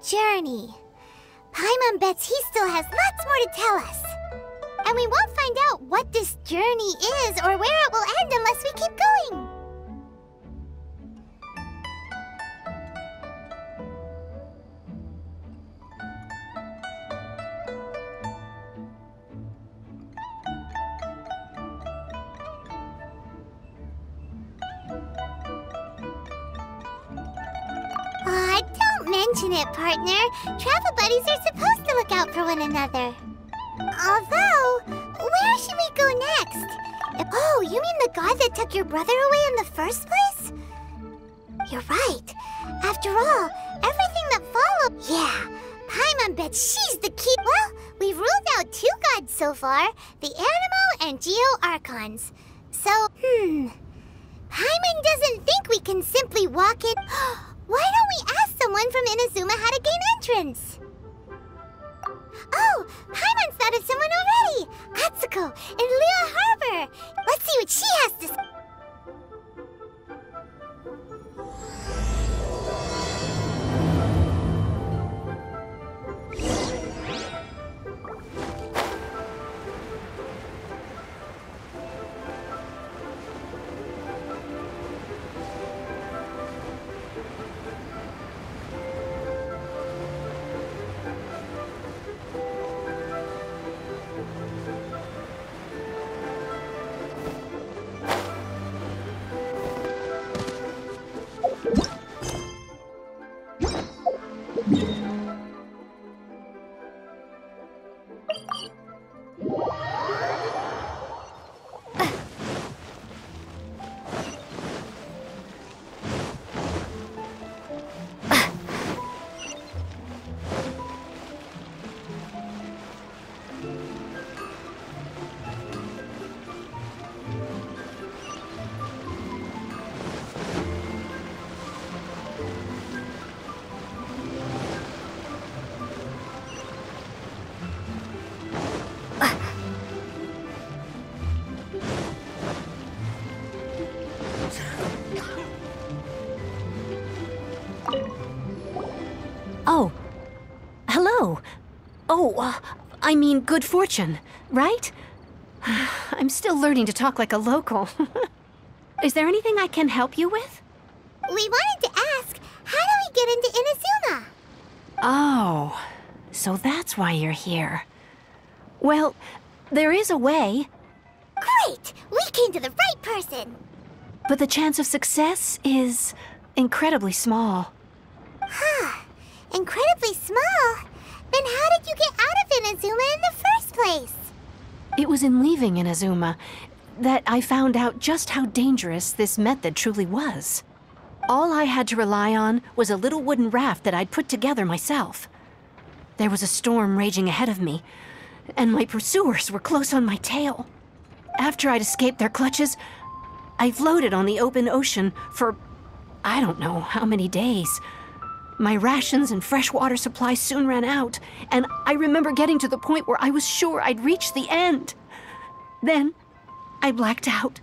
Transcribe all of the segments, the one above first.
journey. Paimon bets he still has lots more to tell us. And we won't find out what this journey is or where it will end unless we keep going. Don't mention it, partner. Travel buddies are supposed to look out for one another. Although, where should we go next? Oh, you mean the god that took your brother away in the first place? You're right. After all, everything that followed... Yeah, Paimon bets she's the key... Well, we've ruled out 2 gods so far, the Animo and Geo Archons. So, Paimon doesn't think we can simply walk it... Why don't we ask someone from Inazuma how to gain entrance? Oh, Paimon's thought of someone already! Atsuko in Liyue Harbor! Let's see what she has to say. Oh. Hello. Oh, I mean good fortune, right? I'm still learning to talk like a local. Is there anything I can help you with? We wanted to ask, how do we get into Inazuma? Oh, so that's why you're here. Well, there is a way. Great! We came to the right person! But the chance of success is incredibly small. Huh. Incredibly small? Then how did you get out of Inazuma in the first place? It was in leaving Inazuma that I found out just how dangerous this method truly was. All I had to rely on was a little wooden raft that I'd put together myself. There was a storm raging ahead of me, and my pursuers were close on my tail. After I'd escaped their clutches, I floated on the open ocean for I don't know how many days. My rations and fresh water supply soon ran out, and I remember getting to the point where I was sure I'd reached the end. Then, I blacked out.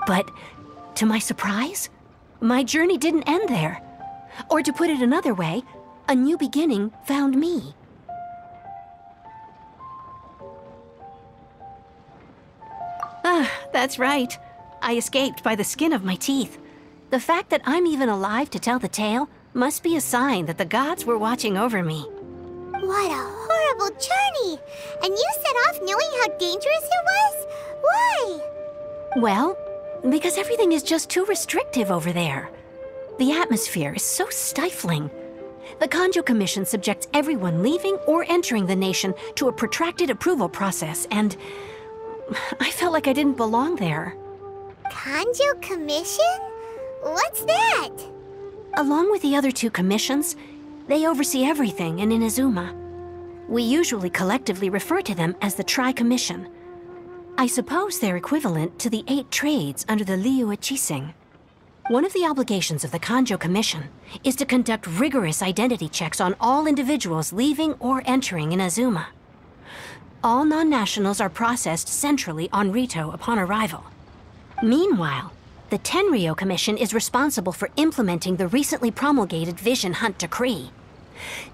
But, to my surprise, my journey didn't end there. Or to put it another way, a new beginning found me. Ah, that's right. I escaped by the skin of my teeth. The fact that I'm even alive to tell the tale must be a sign that the gods were watching over me. What a horrible journey! And you set off knowing how dangerous it was? Why? Well, because everything is just too restrictive over there. The atmosphere is so stifling. The Kanjo Commission subjects everyone leaving or entering the nation to a protracted approval process, and I felt like I didn't belong there. Kanjo Commission? What's that? Along with the other 2 commissions, they oversee everything in Inazuma. We usually collectively refer to them as the Tri-Commission. I suppose they're equivalent to the 8 trades under the Liyue Chising. One of the obligations of the Kanjo Commission is to conduct rigorous identity checks on all individuals leaving or entering Inazuma. All non-nationals are processed centrally on Rito upon arrival. Meanwhile, the Tenryo Commission is responsible for implementing the recently promulgated Vision Hunt Decree.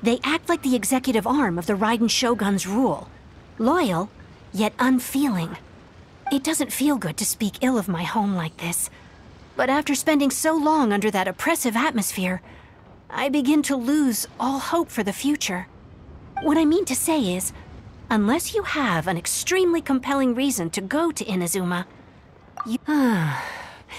They act like the executive arm of the Raiden Shogun's rule. Loyal, yet unfeeling. It doesn't feel good to speak ill of my home like this. But after spending so long under that oppressive atmosphere, I begin to lose all hope for the future. What I mean to say is, unless you have an extremely compelling reason to go to Inazuma,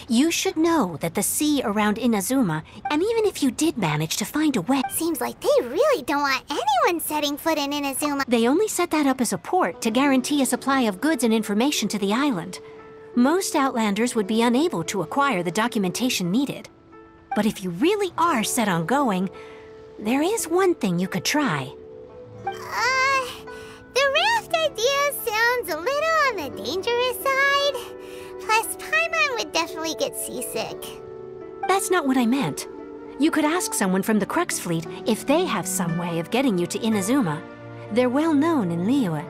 you should know that the sea around Inazuma, and even if you did manage to find a way... Seems like they really don't want anyone setting foot in Inazuma. They only set that up as a port to guarantee a supply of goods and information to the island. Most Outlanders would be unable to acquire the documentation needed. But if you really are set on going, there is one thing you could try. The raft idea sounds a little on the dangerous side. Plus, Paimon would definitely get seasick. That's not what I meant. You could ask someone from the Crux Fleet if they have some way of getting you to Inazuma. They're well known in Liyue.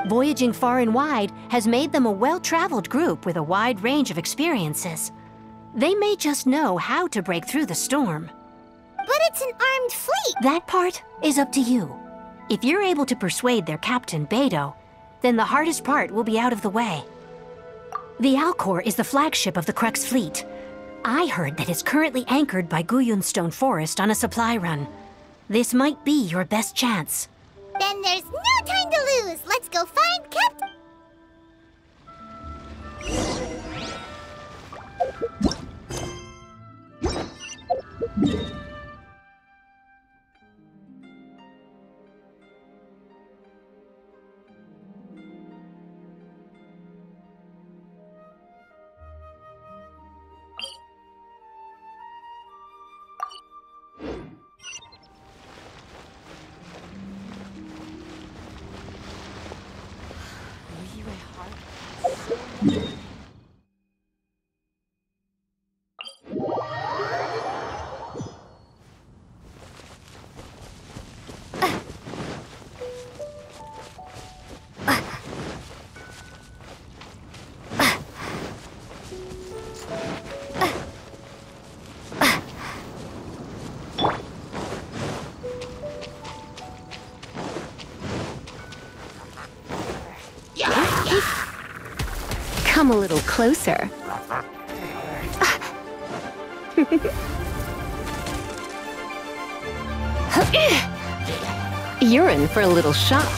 Voyaging far and wide has made them a well-traveled group with a wide range of experiences. They may just know how to break through the storm. But it's an armed fleet! That part is up to you. If you're able to persuade their captain, Beidou, then the hardest part will be out of the way. The Alcor is the flagship of the Crux Fleet. I heard that it's currently anchored by Guyunstone Forest on a supply run. This might be your best chance. Then there's no time to lose! Let's go find Captain... Come a little closer. You're in for a little shock.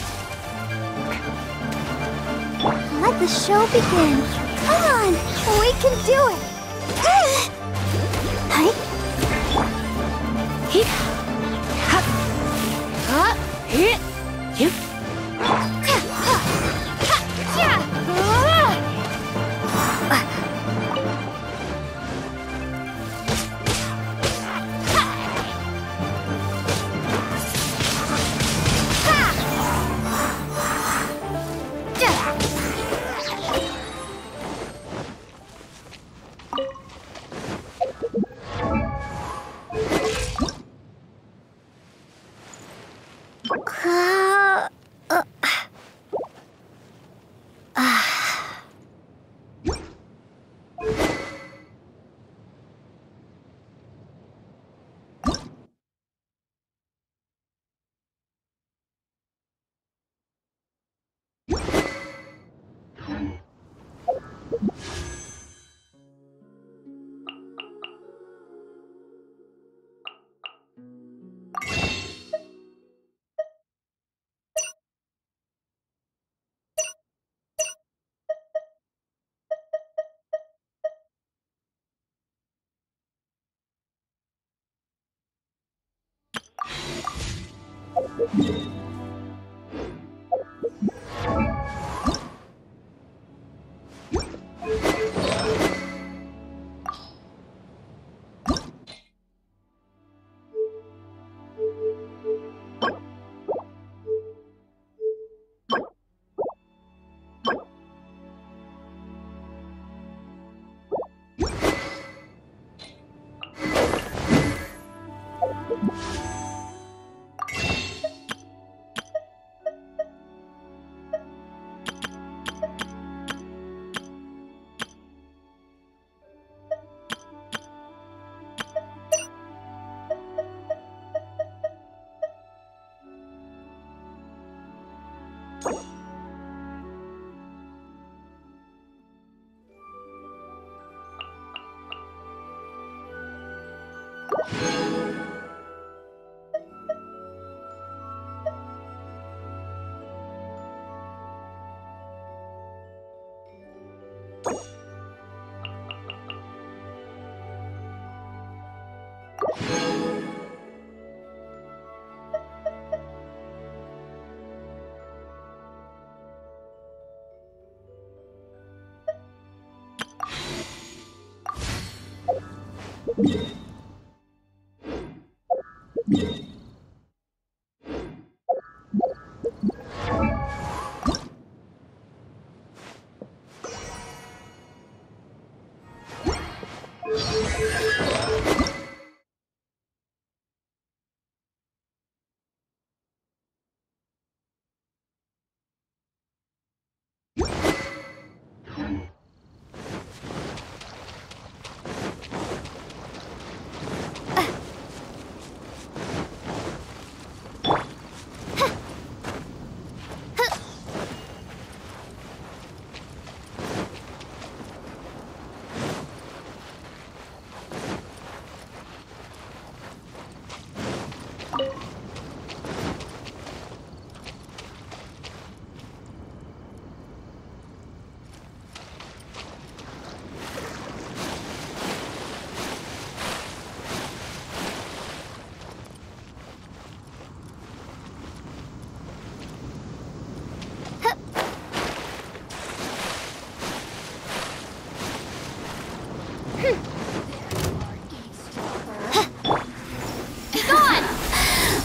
Let the show begin. Come on, we can do it.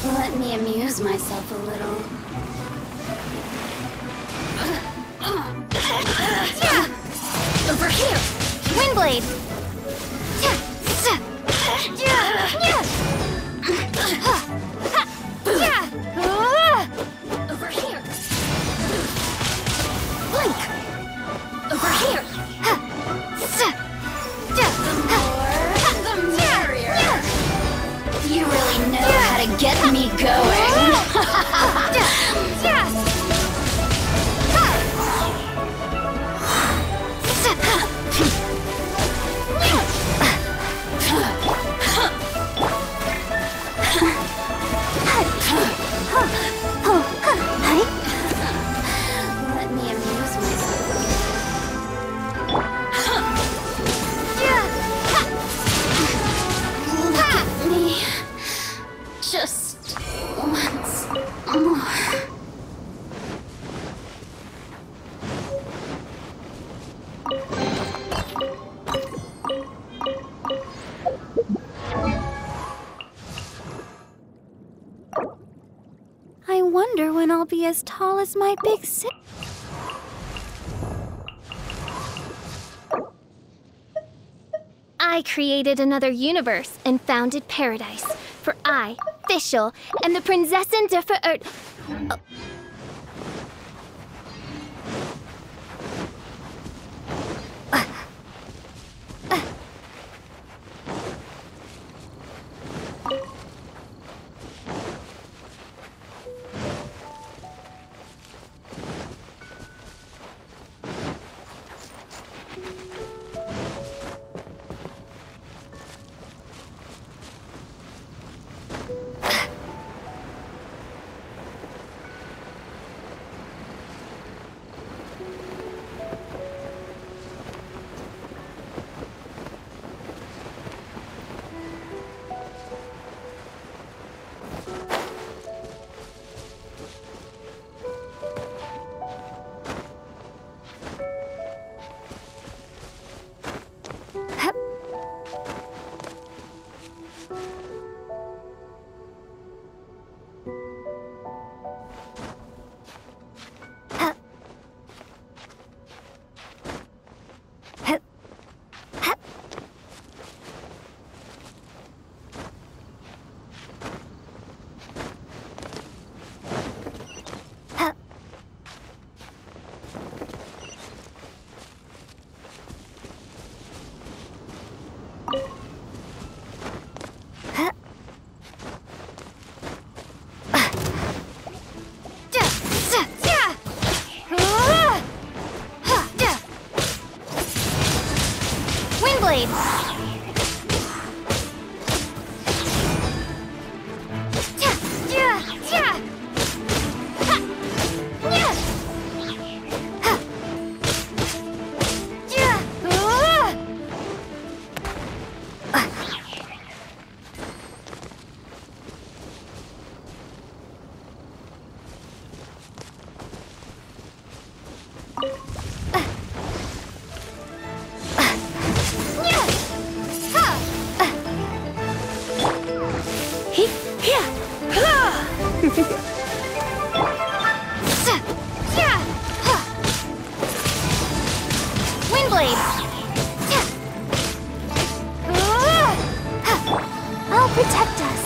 Let me amuse myself a little. Over here! Windblade! Over here! Blink! Over here! The merrier! You really know how to get me going! Let me amuse myself. Look at me. Just once more. I wonder when I'll be as tall as my big sister. I created another universe and founded paradise. For I, Fischl, am the Prinzessin der Verirrten. Windblade! Windblade! I'll protect us.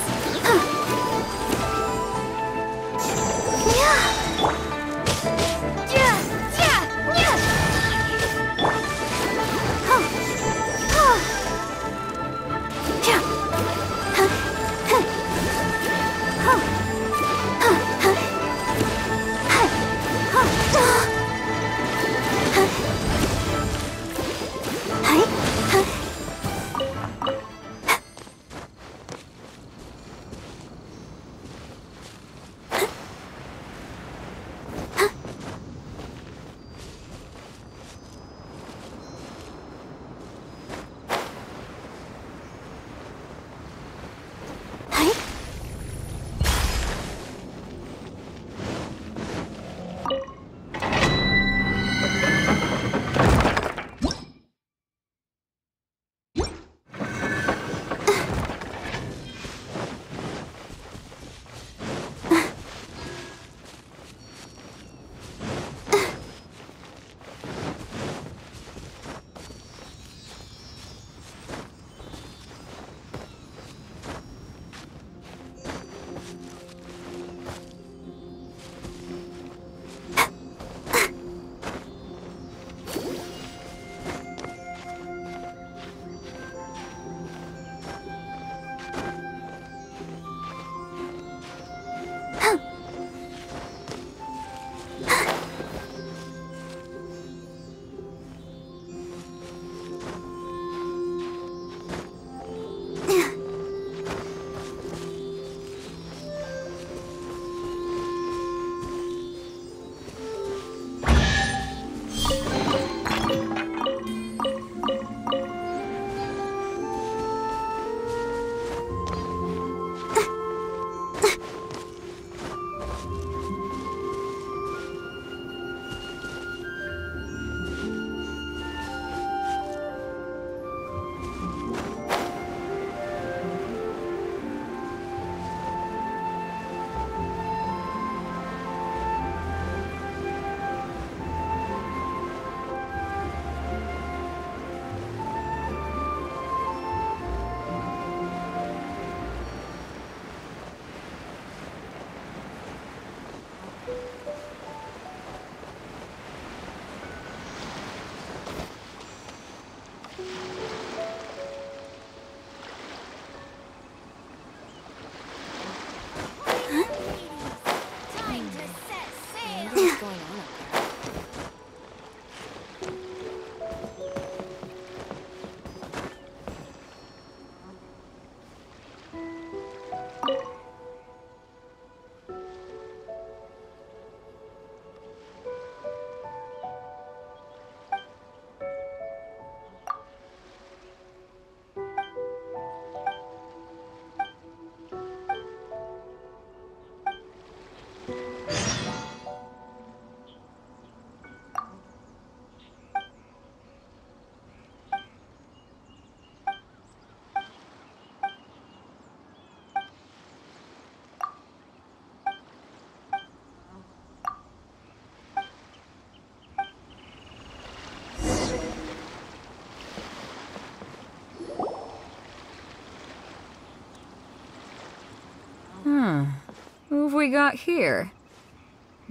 Who have we got here?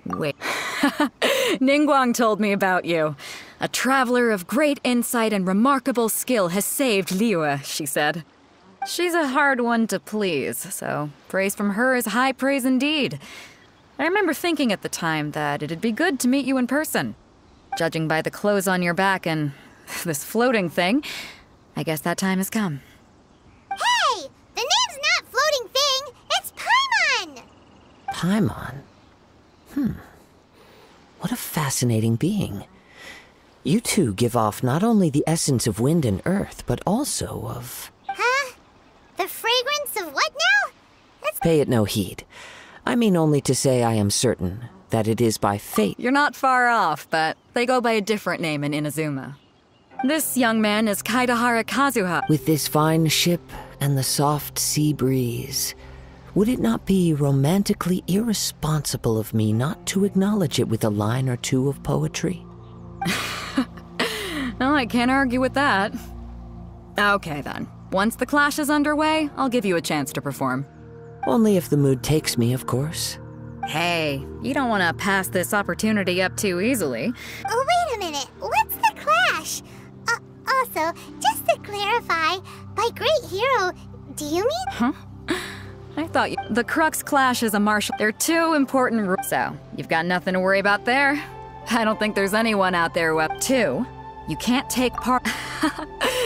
Wait. Ningguang told me about you. A traveler of great insight and remarkable skill has saved Liyue, she said. She's a hard one to please, so praise from her is high praise indeed. I remember thinking at the time that it'd be good to meet you in person. Judging by the clothes on your back and this floating thing, I guess that time has come. Hey! The name's not Floating Thing! It's Paimon! Paimon? What a fascinating being. You two give off not only the essence of wind and earth, but also of... Huh? The fragrance of what now? That's... Pay it no heed. I mean only to say I am certain that it is by fate. You're not far off, but they go by a different name in Inazuma. This young man is Kaidahara Kazuha. With this fine ship and the soft sea breeze, would it not be romantically irresponsible of me not to acknowledge it with a line or two of poetry? Well, I can't argue with that. Okay then. Once the clash is underway, I'll give you a chance to perform. Only if the mood takes me, of course. Hey, you don't want to pass this opportunity up too easily. Oh, wait a minute. What's the clash? Also, just to clarify, by great hero, do you mean? Huh? I thought the Crux clash is a martial. They're two important rules, so you've got nothing to worry about there. I don't think there's anyone out there who up to. You can't take part.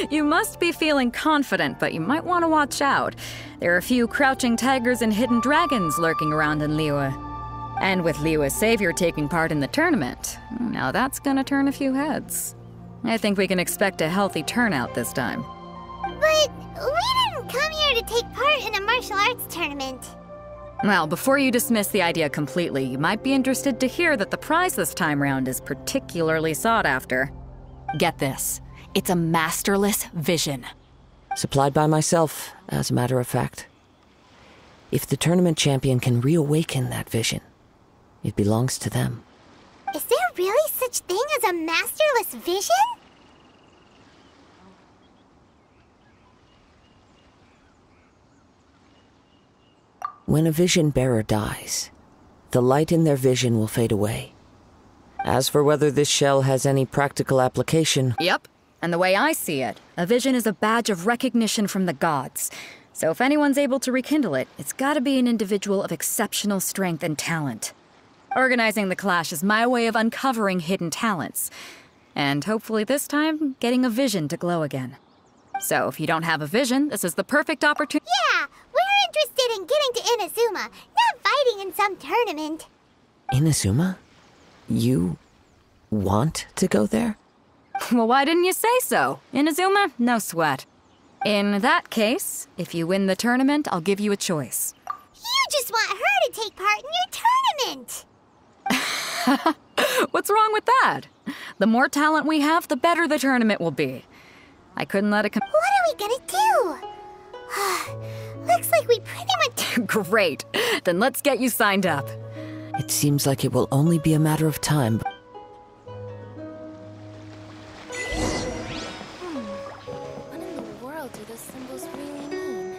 You must be feeling confident, but you might want to watch out. There are a few crouching tigers and hidden dragons lurking around in Liyue. And with Liyue's savior taking part in the tournament, now that's gonna turn a few heads. I think we can expect a healthy turnout this time. But we didn't come here to take part in a martial arts tournament. Well, before you dismiss the idea completely, you might be interested to hear that the prize this time round is particularly sought after. Get this. It's a masterless vision. Supplied by myself, as a matter of fact. If the tournament champion can reawaken that vision, it belongs to them. Is there really such thing as a masterless vision? When a vision bearer dies, the light in their vision will fade away. As for whether this shell has any practical application... Yep. And the way I see it, a vision is a badge of recognition from the gods. So if anyone's able to rekindle it, it's gotta be an individual of exceptional strength and talent. Organizing the clash is my way of uncovering hidden talents. And hopefully this time, getting a vision to glow again. So if you don't have a vision, this is the perfect opportunity. Yeah, we're interested in getting to Inazuma, not fighting in some tournament. Inazuma? You want to go there? Well, why didn't you say so? Inazuma? No sweat. In that case, if you win the tournament, I'll give you a choice. You just want her to take part in your tournament! What's wrong with that? The more talent we have, the better the tournament will be. I couldn't let it What are we gonna do? Looks like we pretty much... Great. Then let's get you signed up. It seems like it will only be a matter of time. What in the world do those symbols really mean?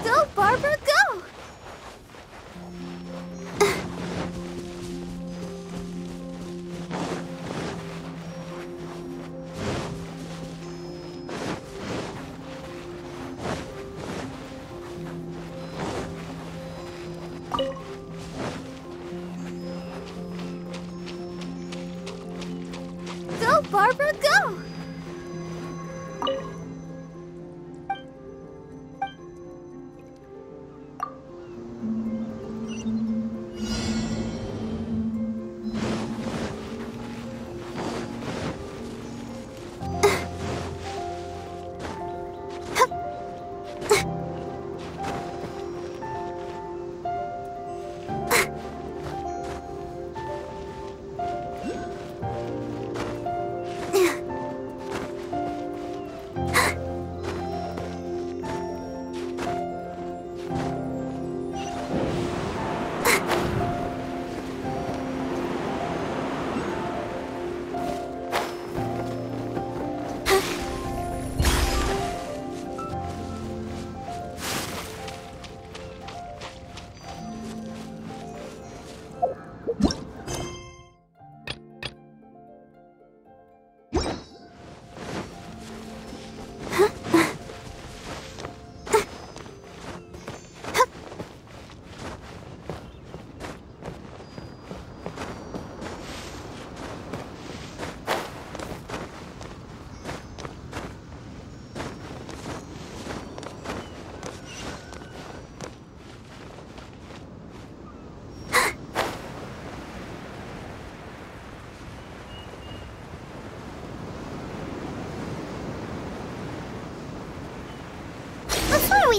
Go, Barbara, go! Go, Barbara, go!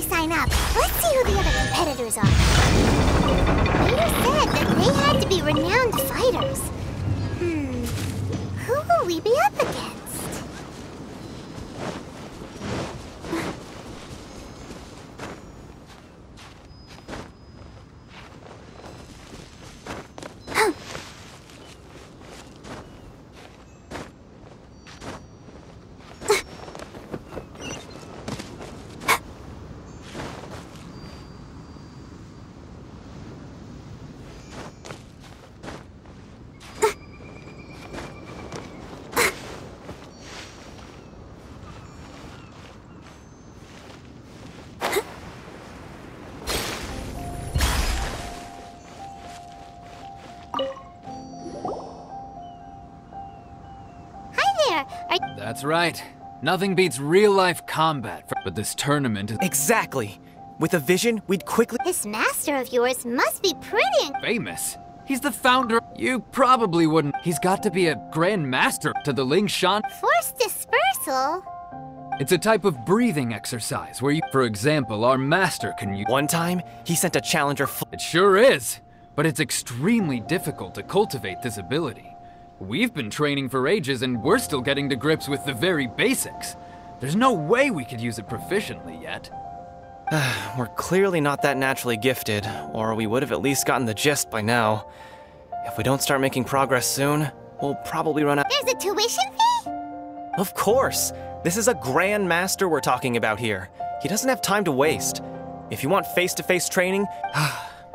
me sign up. Let's see who the other competitors are. Leader said that they had to be renowned fighters. Who will we be up against? That's right. Nothing beats real-life combat, but this tournament is Exactly. With a vision, we'd quickly... This master of yours must be pretty famous. He's the founder. You probably wouldn't. He's got to be a grand master to the Ling Shan. Force dispersal? It's a type of breathing exercise where you, for example, our master can use... One time, he sent a challenger... It sure is, but it's extremely difficult to cultivate this ability. We've been training for ages and we're still getting to grips with the very basics. There's no way we could use it proficiently yet. We're clearly not that naturally gifted, or we would have at least gotten the gist by now. If we don't start making progress soon, we'll probably run out... There's a tuition fee? Of course! This is a grand master we're talking about here. He doesn't have time to waste. If you want face-to-face training...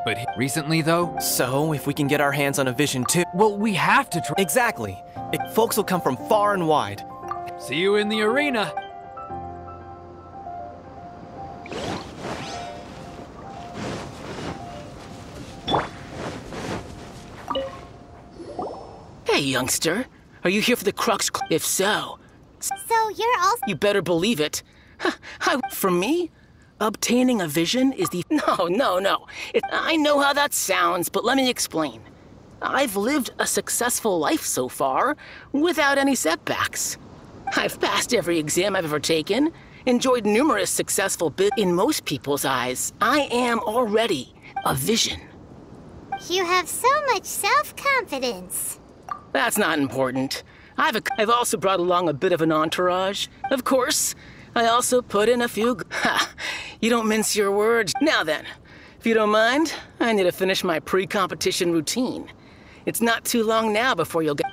But recently, though? So, if we can get our hands on a vision too... Well, we have to try... Exactly. Folks will come from far and wide. See you in the arena. Hey, youngster. Are you here for the Crux? If so... So you're also... You better believe it. For me? Obtaining a vision is the... No. I know how that sounds, but let me explain. I've lived a successful life so far, without any setbacks. I've passed every exam I've ever taken, enjoyed numerous successful bits. In most people's eyes, I am already a vision. You have so much self-confidence. That's not important. I've also brought along a bit of an entourage. Of course, I also put in a few... You don't mince your words. Now then, if you don't mind, I need to finish my pre-competition routine. It's not too long now before you'll get...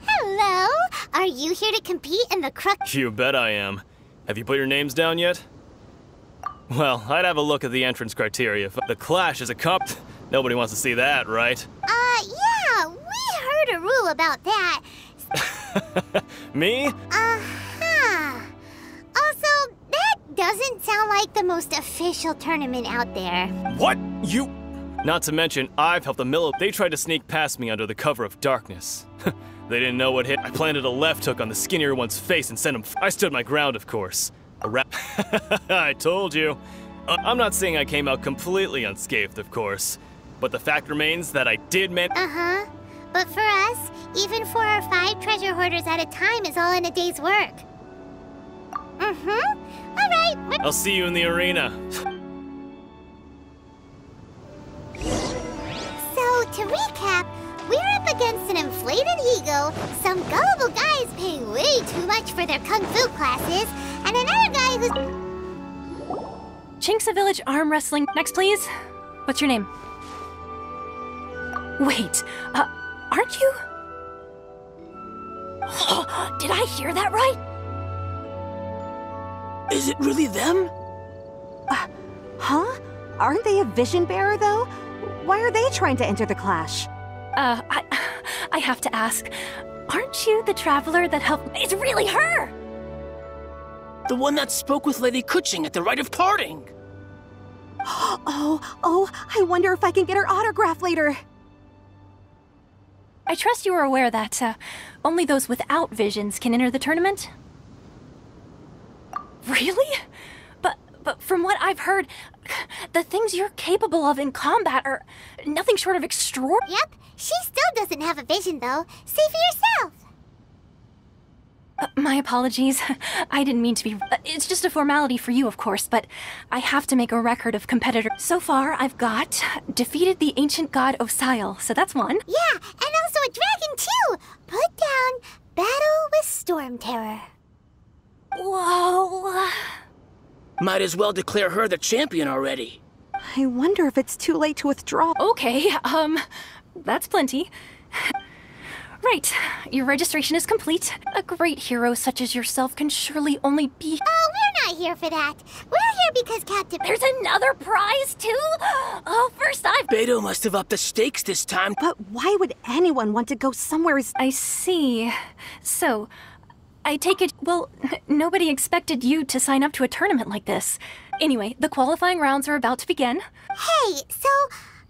Hello? Are you here to compete in the Crux? You bet I am. Have you put your names down yet? Well, I'd have a look at the entrance criteria. The Clash is a cup. Nobody wants to see that, right? Yeah, we heard a rule about that. Me? Uh-huh. Also, that doesn't sound like the most official tournament out there. What? You... Not to mention, I've helped the Milo. They tried to sneak past me under the cover of darkness. They didn't know what hit. I planted a left hook on the skinnier one's face and sent him... I stood my ground, of course. I told you. I'm not saying I came out completely unscathed, of course. But the fact remains that I did Uh-huh. But for us, even 4 or 5 treasure hoarders at a time is all in a day's work. Mm-hmm. All right. I'll see you in the arena. So, to recap, we're up against an inflated ego, some gullible guys paying way too much for their kung fu classes, and another guy who's... Chinksa Village Arm Wrestling. Next, please. What's your name? Wait, aren't you? Did I hear that right? Is it really them? Huh? Aren't they a vision bearer, though? Why are they trying to enter the Clash? I have to ask, aren't you the traveler that helped? It's really her! The one that spoke with Lady Kuching at the rite of parting. Oh, I wonder if I can get her autograph later. I trust you are aware that only those without visions can enter the tournament? Really? But from what I've heard, The things you're capable of in combat are nothing short of extraordinary. Yep, she still doesn't have a vision, though. See for yourself. My apologies. I didn't mean to be... It's just a formality for you, of course, but I have to make a record of competitors. So far, I've got defeated the ancient god Osile, so that's one. Yeah, and also a dragon, too. Put down Battle with Storm Terror. Whoa. Might as well declare her the champion already. I wonder if it's too late to withdraw. Okay, that's plenty. Right, your registration is complete. A great hero such as yourself can surely only be... Oh, we're not here for that. We're here because Captain... There's another prize, too? Oh, first Beto must have upped the stakes this time. But why would anyone want to go somewhere I see. So, I take it... Well, nobody expected you to sign up to a tournament like this. Anyway, the qualifying rounds are about to begin. Hey, so...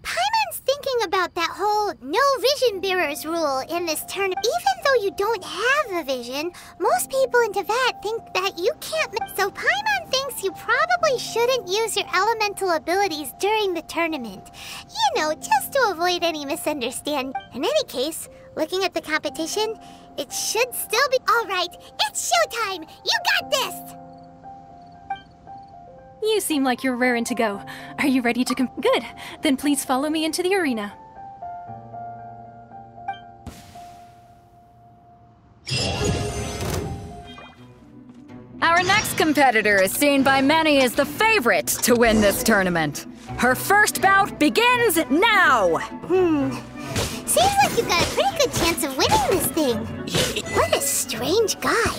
Paimon's thinking about that whole no vision bearers rule in this tournament. Even though you don't have a vision, most people in Teyvat think that you can't. So Paimon thinks you probably shouldn't use your elemental abilities during the tournament. You know, just to avoid any misunderstanding. In any case, looking at the competition, it should still be all right. It's showtime. You got this. You seem like you're raring to go. Are you ready to Good. Then please follow me into the arena. Our next competitor is seen by many as the favorite to win this tournament. Her first bout begins now! Seems like you've got a pretty good chance of winning this thing. What a strange guy.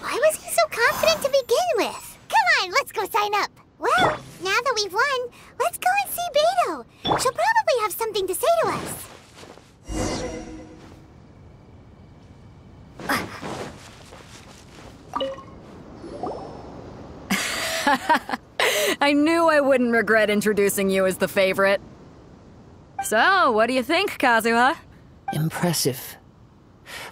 Why was he so confident to begin with? Come on, let's go sign up. Well, now that we've won, let's go and see Beto. She'll probably have something to say to us. I knew I wouldn't regret introducing you as the favorite. So, what do you think, Kazuha? Impressive.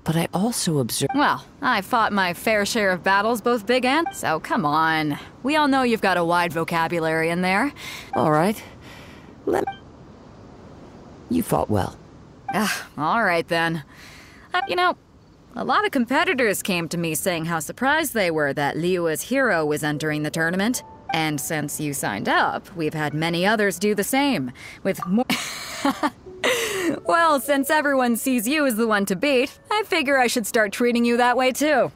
But I also observed... Well, I fought my fair share of battles, both big and... So, come on. We all know you've got a wide vocabulary in there. All right. You fought well. All right, then. You know, a lot of competitors came to me saying how surprised they were that Liyue's hero was entering the tournament. And since you signed up, we've had many others do the same, with more... Well, since everyone sees you as the one to beat, I figure I should start treating you that way too.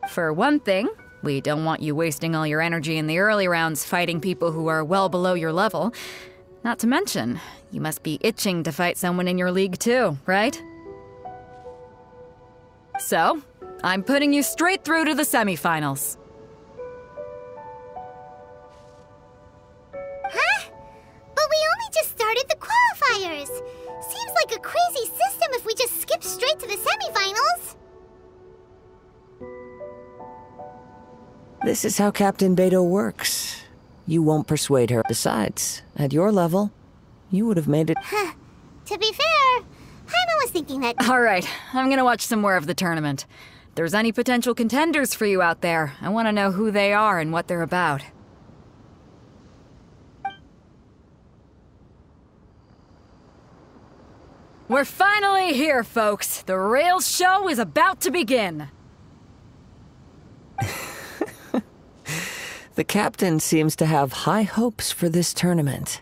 For one thing, we don't want you wasting all your energy in the early rounds fighting people who are well below your level. Not to mention, you must be itching to fight someone in your league too, right? So, I'm putting you straight through to the semifinals. Huh? But we only just started the qualifiers. Seems like a crazy system if we just skip straight to the semifinals. This is how Captain Beto works. You won't persuade her. Besides, at your level, you would have made it... To be fair, Paimon was thinking that... All right, I'm gonna watch some more of the tournament. If there's any potential contenders for you out there, I want to know who they are and what they're about. We're finally here, folks. The real show is about to begin. The captain seems to have high hopes for this tournament.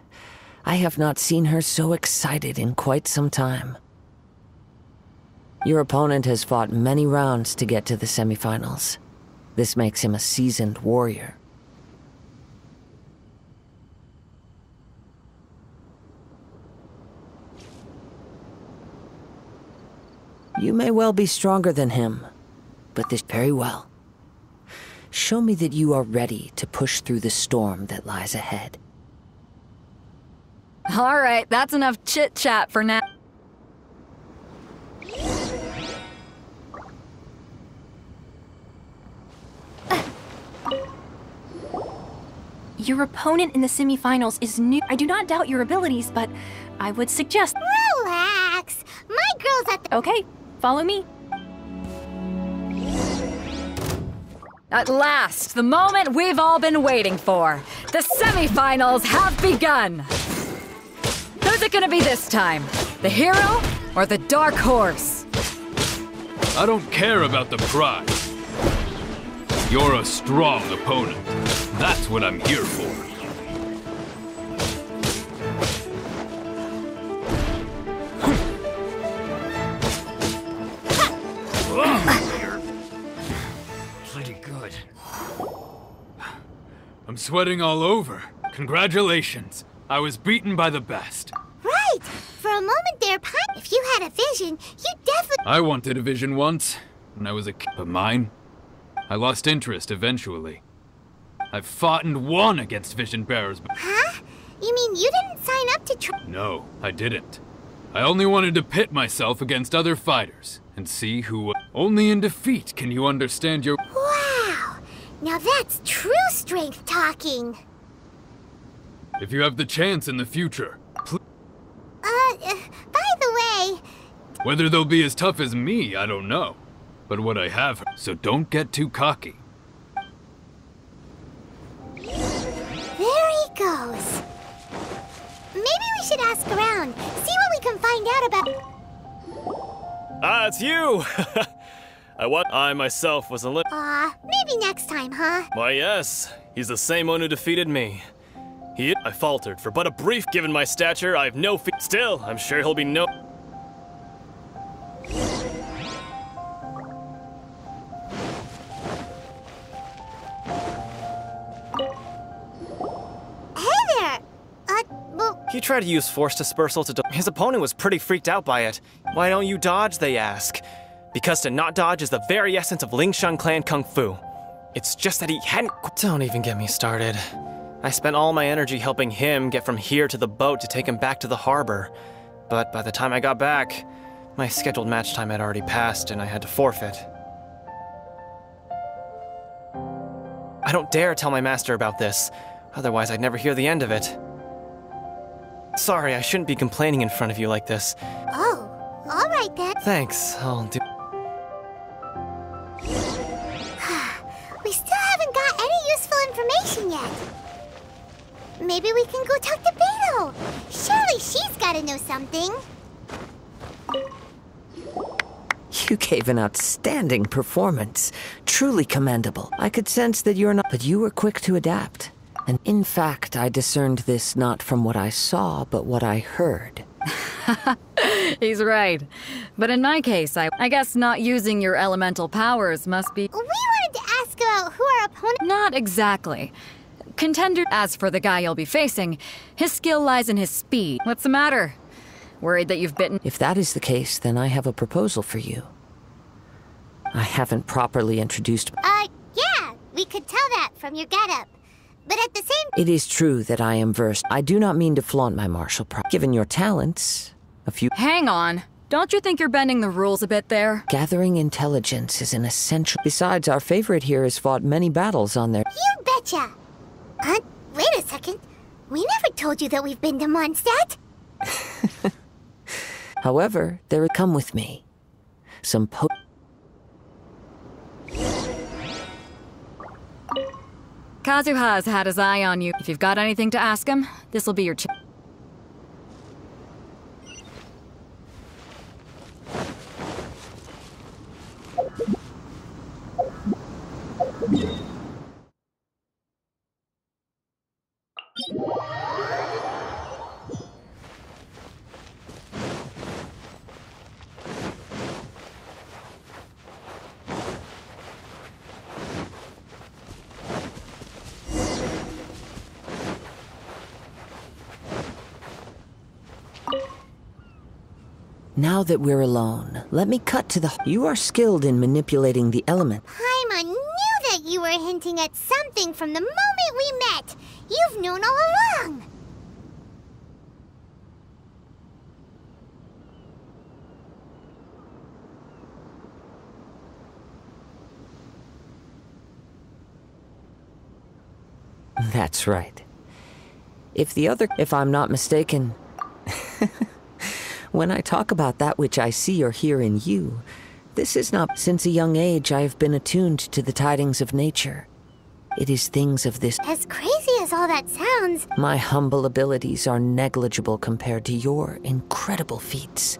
I have not seen her so excited in quite some time. Your opponent has fought many rounds to get to the semifinals. This makes him a seasoned warrior. You may well be stronger than him, but this very well. Show me that you are ready to push through the storm that lies ahead. All right, that's enough chit-chat for now. Your opponent in the semifinals is new. I do not doubt your abilities, but I would suggest... Relax. My girl's at the... Okay, follow me. At last, the moment we've all been waiting for. The semifinals have begun. Who's it gonna be this time? The hero or the dark horse? I don't care about the prize. You're a strong opponent. That's what I'm here for. Pretty good. I'm sweating all over. Congratulations. I was beaten by the best. Right! For a moment there, Pine, if you had a vision, you definitely— I wanted a vision once, when I was a kid, but mine? I lost interest eventually. I've fought and won against vision bearers, but— Huh? You mean you didn't sign up to try— No, I didn't. I only wanted to pit myself against other fighters, and see who— Only in defeat can you understand your— Wow! Now that's true strength talking. If you have the chance in the future, By the way— whether they'll be as tough as me, I don't know. But what I have, so don't get too cocky. There he goes. Maybe we should ask around, see what we can find out about— Ah, it's you! I myself was a little— maybe next time, huh? Why, yes. He's the same one who defeated me. I faltered for but a brief— Given my stature, I have no fear. Still, I'm sure he'll be no— Hey there! Well— He tried to use force dispersal to his opponent was pretty freaked out by it. Why don't you dodge, they ask. Because to not dodge is the very essence of Lingshan clan kung fu. It's just that he hadn't— Don't even get me started. I spent all my energy helping him get from here to the boat to take him back to the harbor. But by the time I got back, my scheduled match time had already passed and I had to forfeit. I don't dare tell my master about this, otherwise I'd never hear the end of it. Sorry, I shouldn't be complaining in front of you like this. Oh, all right then. Thanks, I'll do— We still haven't got any useful information yet. Maybe we can go talk to Beto. Surely she's gotta know something. You gave an outstanding performance. Truly commendable. I could sense that you're not— But you were quick to adapt. And in fact, I discerned this not from what I saw, but what I heard. He's right. But in my case, I guess not using your elemental powers must be— We wanted to ask about who our opponent— Not exactly. Contender— As for the guy you'll be facing, his skill lies in his speed. What's the matter? Worried that you've bitten— If that is the case, then I have a proposal for you. I haven't properly introduced— Yeah, we could tell that from your getup. But at the same— It is true that I am versed. I do not mean to flaunt my martial prowess. Given your talents, a few— Hang on. Don't you think you're bending the rules a bit there? Gathering intelligence is an essential— Besides, our favorite here has fought many battles on their— You betcha! Wait a second. We never told you that we've been to Mondstadt. However, come with me. Some Kazuha's had his eye on you. If you've got anything to ask him, this'll be your chance. Now that we're alone, let me cut to the— You are skilled in manipulating the element. Paimon knew that you were hinting at something from the moment we met. You've known all along. That's right. If I'm not mistaken, when I talk about that which I see or hear in you, This is not. Since a young age, I have been attuned to the tidings of nature. It is things of this. As crazy as all that sounds, My humble abilities are negligible compared to your incredible feats.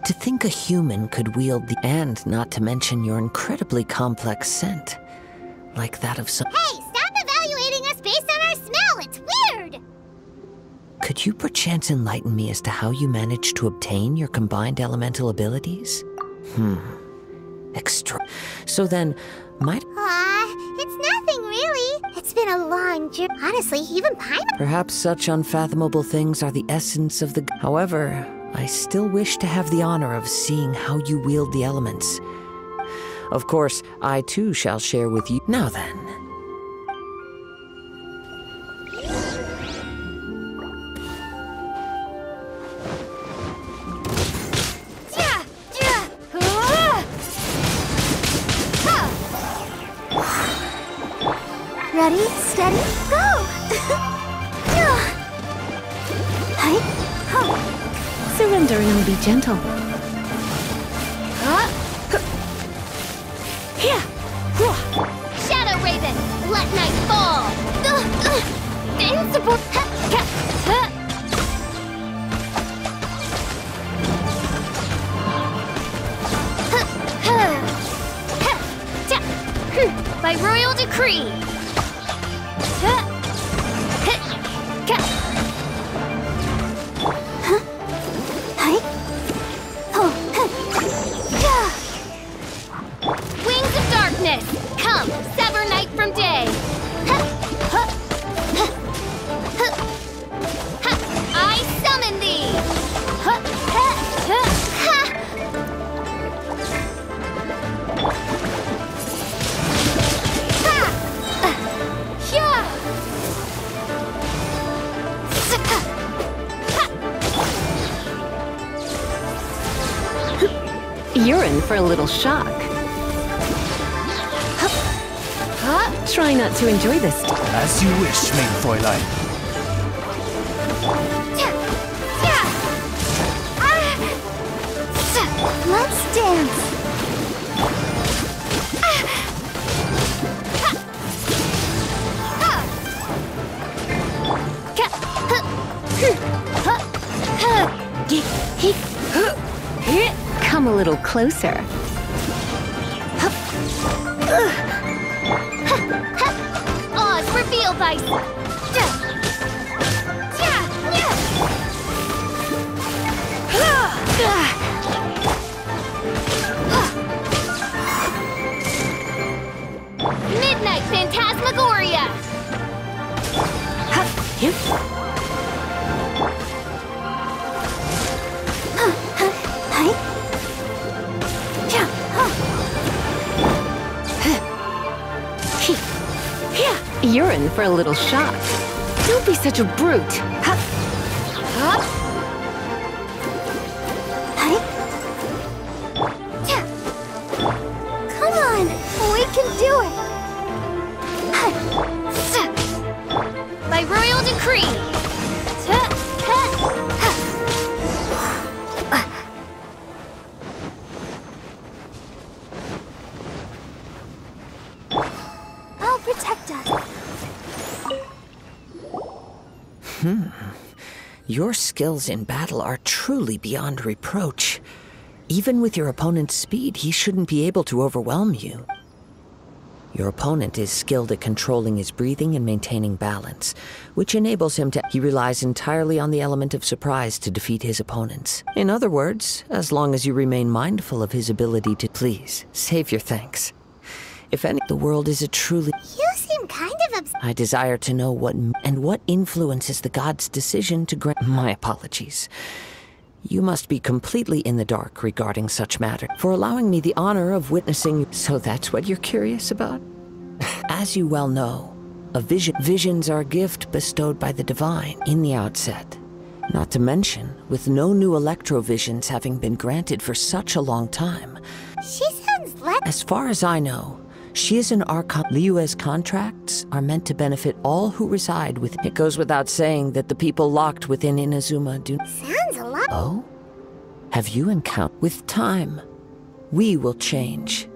To think a human could wield the. And not to mention your incredibly complex scent. Like that of some. hey, stop evaluating us based on our smell! It's weird! Could you perchance enlighten me as to how you managed to obtain your combined elemental abilities? Extra. So then, might. It's nothing really. It's been a long journey. Honestly, even Paimon. Perhaps such unfathomable things are the essence of the. However, I still wish to have the honor of seeing how you wield the elements. Of course, I too shall share with you. Now then. Ready, steady, go! Surrender and be gentle. Shadow Raven, let night fall. Invincible. By royal decree. Wings of darkness, come, sever night from day. I summon thee. You're in for a little shock. Try not to enjoy this. As you wish, mein Fräulein. Let's dance! Come a little closer. Oz revealed by. Midnight Phantasmagoria. You're in for a little shock. Don't be such a brute. Come on, we can do it! By royal decree. I'll protect us. Your skills in battle are truly beyond reproach. Even with your opponent's speed, he shouldn't be able to overwhelm you. Your opponent is skilled at controlling his breathing and maintaining balance, which enables him to. He relies entirely on the element of surprise to defeat his opponents. In other words, as long as you remain mindful of his ability to. Please, save your thanks. If any, the world is a truly. You seem kind of I desire to know what influences the god's decision to grant. My apologies. You must be completely in the dark regarding such matter for allowing me the honor of witnessing. So that's what you're curious about? As you well know, visions are a gift bestowed by the divine in the outset. Not to mention, with no new electrovisions having been granted for such a long time. She sounds like. As far as I know, She is an Archon. Liyue's contracts are meant to benefit all who reside within. It goes without saying that the people locked within Inazuma do. Sounds a lot. Oh? Have you encountered? With time, we will change.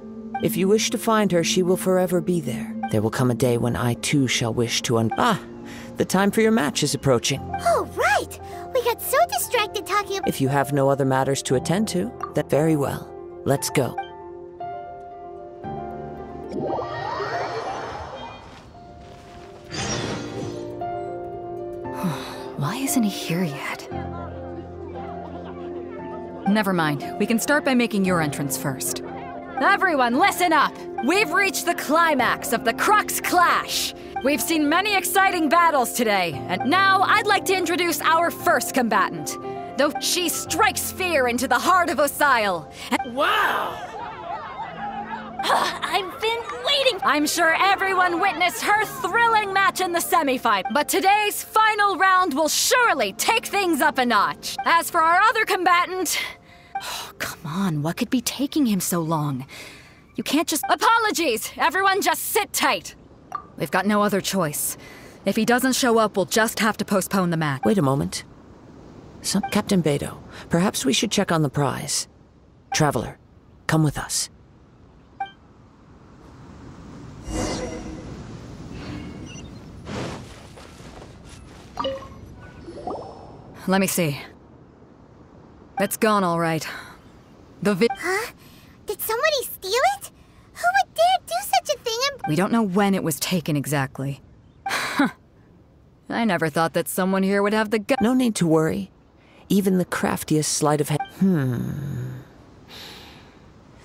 If you wish to find her, she will forever be there. There will come a day when I too shall wish to the time for your match is approaching. Oh, right! We got so distracted talking about— If you have no other matters to attend to, then very well. Let's go. Why isn't he here yet? Never mind. We can start by making your entrance first. Everyone, listen up! We've reached the climax of the Crux Clash! We've seen many exciting battles today, and now I'd like to introduce our first combatant. Though she strikes fear into the heart of Osile. Wow! I've been waiting! I'm sure everyone witnessed her thrilling match in the semifinal, but today's final round will surely take things up a notch. As for our other combatant... Oh, come on, what could be taking him so long? You can't just... Apologies! Everyone just sit tight! We've got no other choice. If he doesn't show up, we'll just have to postpone the match. Wait a moment. Captain Beidou, perhaps we should check on the prize. Traveler, come with us. Let me see. It's gone all right. Huh? Did somebody steal it? Who would dare do such a thing and— We don't know when it was taken exactly. I never thought that someone here would have the gu- No need to worry. Even the craftiest sleight of hand.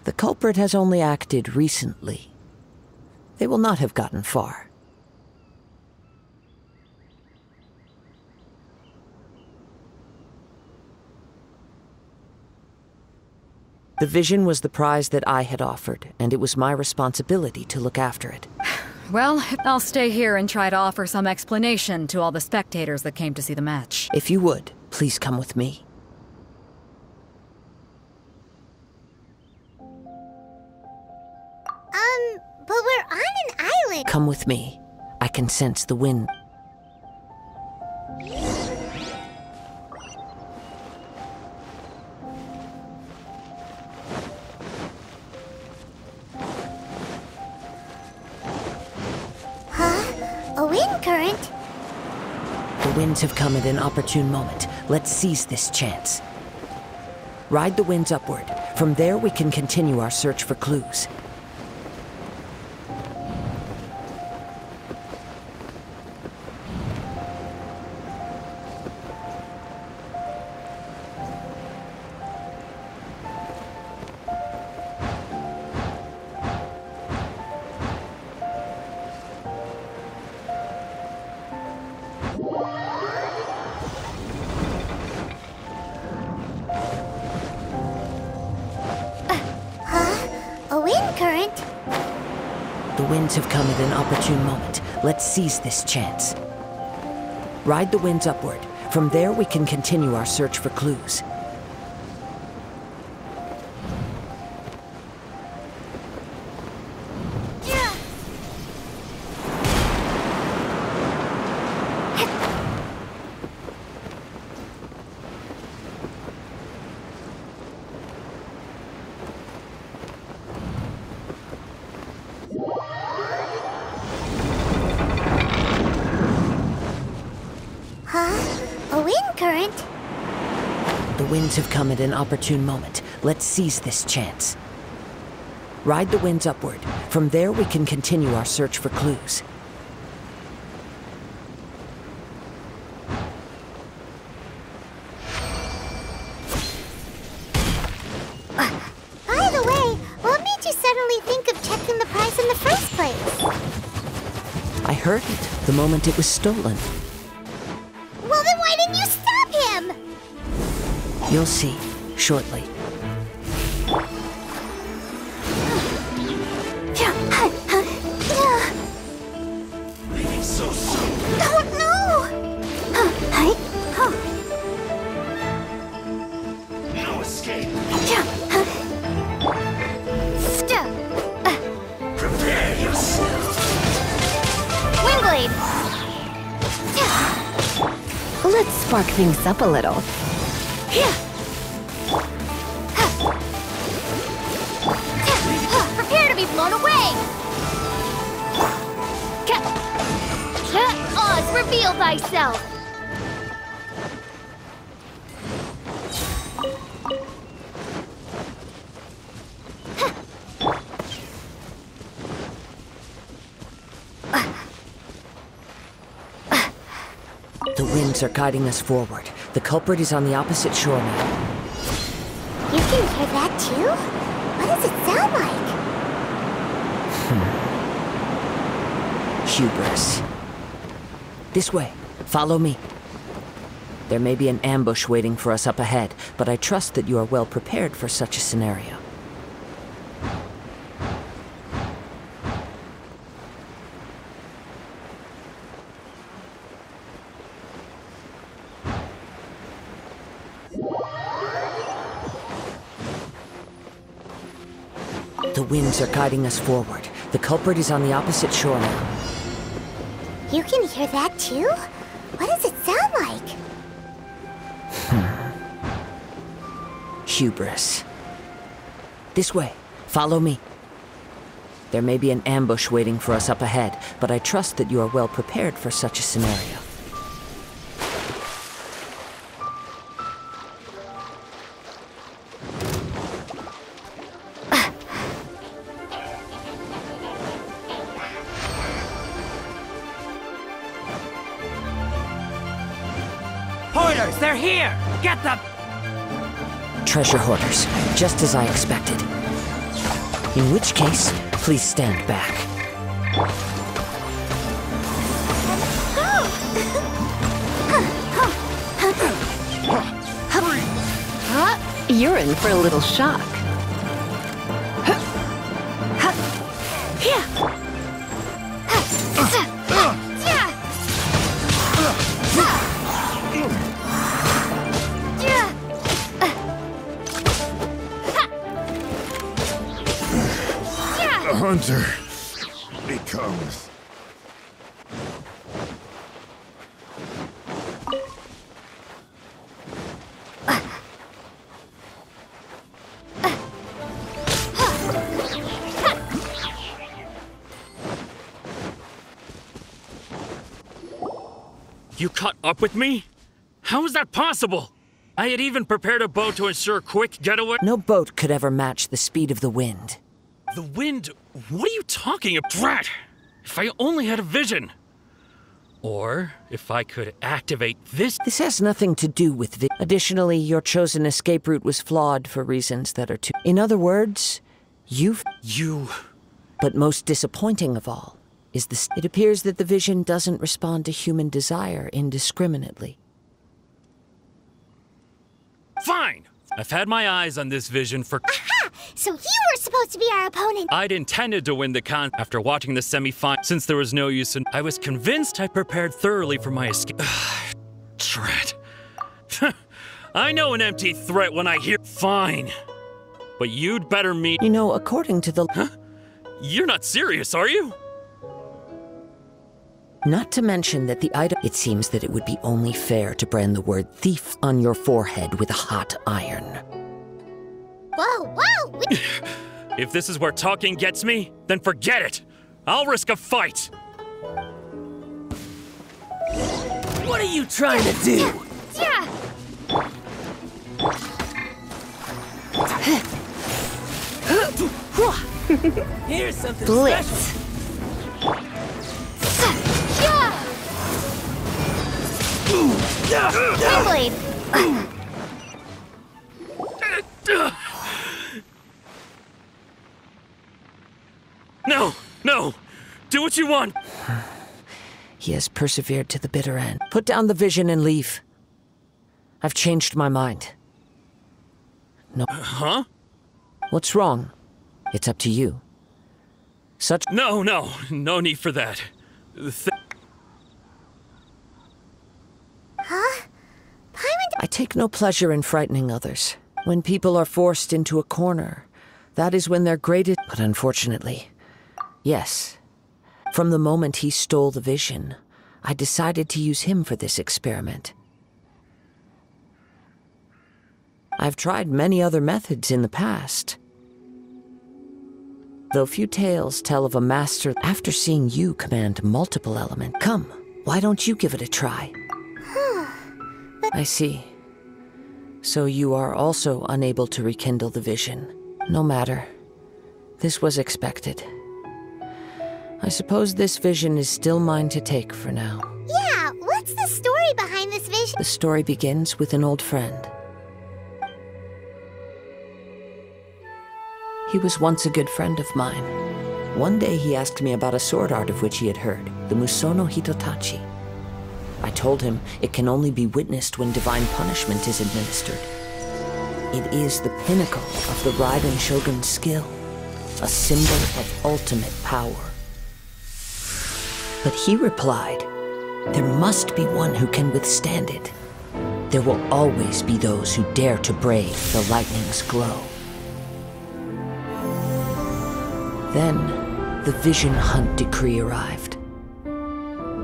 The culprit has only acted recently. They will not have gotten far. The vision was the prize that I had offered, and it was my responsibility to look after it. Well, I'll stay here and try to offer some explanation to all the spectators that came to see the match. If you would, please come with me. But we're on an island. Come with me. I can sense the wind. A wind current? The winds have come at an opportune moment. Let's seize this chance. Ride the winds upward. From there, we can continue our search for clues. A wind current? The winds have come at an opportune moment. Let's seize this chance. Ride the winds upward. From there, we can continue our search for clues. A wind current? The winds have come at an opportune moment. Let's seize this chance. Ride the winds upward. From there, we can continue our search for clues. By the way, what made you suddenly think of checking the prize in the first place? I heard it the moment it was stolen. Well, then why didn't you stop him? You'll see, shortly. Leaving so soon. Oh, no! No escape. Stop! Prepare. spark things up a little. Prepare to be blown away! Oz, reveal thyself! The winds are guiding us forward. The culprit is on the opposite shore now. You can hear that too? What does it sound like? Hubris. This way. Follow me. There may be an ambush waiting for us up ahead, but I trust that you are well prepared for such a scenario. The winds are guiding us forward. The culprit is on the opposite shore now. You can hear that too? What does it sound like? Hubris. This way. Follow me. There may be an ambush waiting for us up ahead, but I trust that you are well prepared for such a scenario. Hoarders, they're here! Get them! Treasure hoarders, just as I expected. In which case, please stand back. You're in for a little shock. The hunter becomes. You caught up with me? How is that possible? I had even prepared a boat to ensure a quick getaway. No boat could ever match the speed of the wind. The wind? What are you talking about? Drat! If I only had a vision. Or if I could activate this. This has nothing to do with Additionally, your chosen escape route was flawed for reasons that are too. In other words, You. But most disappointing of all is this. It appears that the vision doesn't respond to human desire indiscriminately. Fine! I've had my eyes on this vision for. Aha! So you were supposed to be our opponent. I'd intended to win the con after watching the semi-final. Since there was no use in. I was convinced I prepared thoroughly for my escape. Drat. I know an empty threat when I hear. Fine. But you'd better meet. You know, according to the. Huh? You're not serious, are you? Not to mention that the item. It seems that it would be only fair to brand the word thief on your forehead with a hot iron. Whoa, whoa! If this is where talking gets me, then forget it. I'll risk a fight. What are you trying to do? Yeah! Here's something Blitz. special. Blade. No! Do what you want! He has persevered to the bitter end. Put down the vision and leave. I've changed my mind. No. Huh? What's wrong? It's up to you. No need for that. Huh? I take no pleasure in frightening others. When people are forced into a corner, that is when they're greatest. But unfortunately, yes. From the moment he stole the vision, I decided to use him for this experiment. I've tried many other methods in the past. Though few tales tell of a master after seeing you command multiple elements. Come, why don't you give it a try? I see. So you are also unable to rekindle the vision. No matter. This was expected. I suppose this vision is still mine to take for now. Yeah, what's the story behind this vision? The story begins with an old friend. He was once a good friend of mine. One day he asked me about a sword art of which he had heard, the Musono Hitotachi. I told him it can only be witnessed when divine punishment is administered. It is the pinnacle of the Raiden Shogun's skill, a symbol of ultimate power. But he replied, there must be one who can withstand it. There will always be those who dare to brave the lightning's glow. Then, the Vision Hunt decree arrived.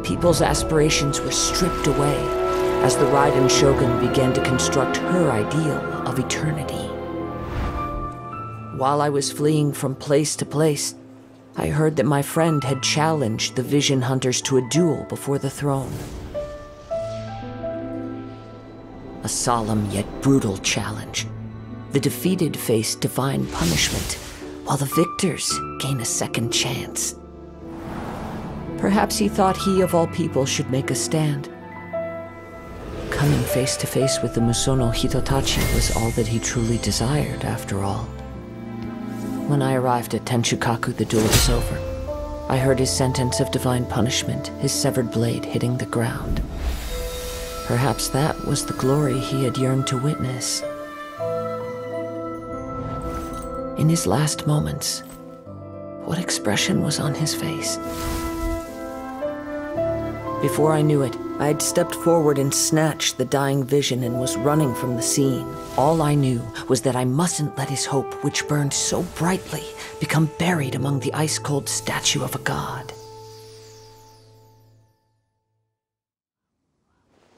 People's aspirations were stripped away as the Raiden Shogun began to construct her ideal of eternity. While I was fleeing from place to place, I heard that my friend had challenged the Vision Hunters to a duel before the throne. A solemn yet brutal challenge. The defeated face divine punishment, while the victors gain a second chance. Perhaps he thought he of all people should make a stand. Coming face to face with the Musono Hitotachi was all that he truly desired, after all. When I arrived at Tenshukaku, the duel was over. I heard his sentence of divine punishment, his severed blade hitting the ground. Perhaps that was the glory he had yearned to witness. In his last moments, what expression was on his face? Before I knew it, I had stepped forward and snatched the dying vision and was running from the scene. All I knew was that I mustn't let his hope, which burned so brightly, become buried among the ice-cold statue of a god.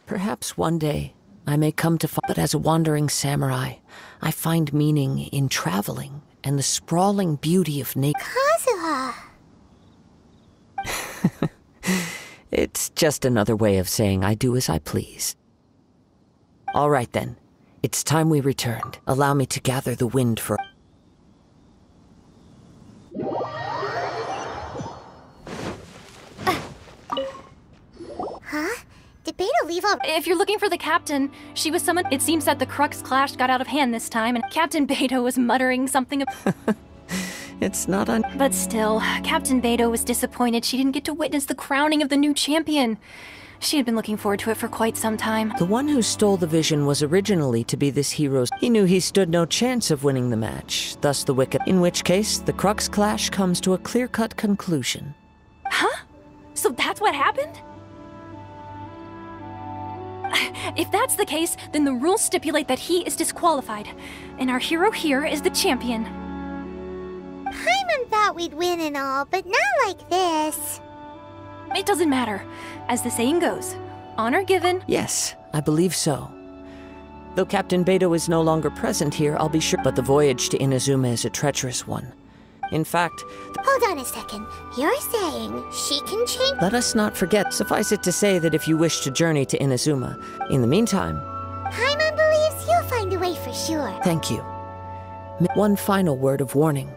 Perhaps one day I may come to find, but as a wandering samurai, I find meaning in traveling and the sprawling beauty of nature. Kazuha! It's just another way of saying I do as I please. All right then, it's time we returned. Allow me to gather the wind for... Huh? Did Beta leave all... If you're looking for the captain, she was summoned. It seems that the Crux clash got out of hand this time, and Captain Beto was muttering something. It's not un... But still, Captain Beto was disappointed she didn't get to witness the crowning of the new champion. She had been looking forward to it for quite some time. The one who stole the vision was originally to be this hero's... He knew he stood no chance of winning the match, thus the wicked... In which case, the Crux clash comes to a clear-cut conclusion. Huh? So that's what happened? If that's the case, then the rules stipulate that he is disqualified, and our hero here is the champion. Paimon thought we'd win and all, but not like this. It doesn't matter. As the saying goes, honor given... Yes, I believe so. Though Captain Beto is no longer present here, I'll be sure... But the voyage to Inazuma is a treacherous one. In fact... Hold on a second. You're saying she can change... Let us not forget. Suffice it to say that if you wish to journey to Inazuma, in the meantime... Paimon believes you'll find a way for sure. Thank you. One final word of warning.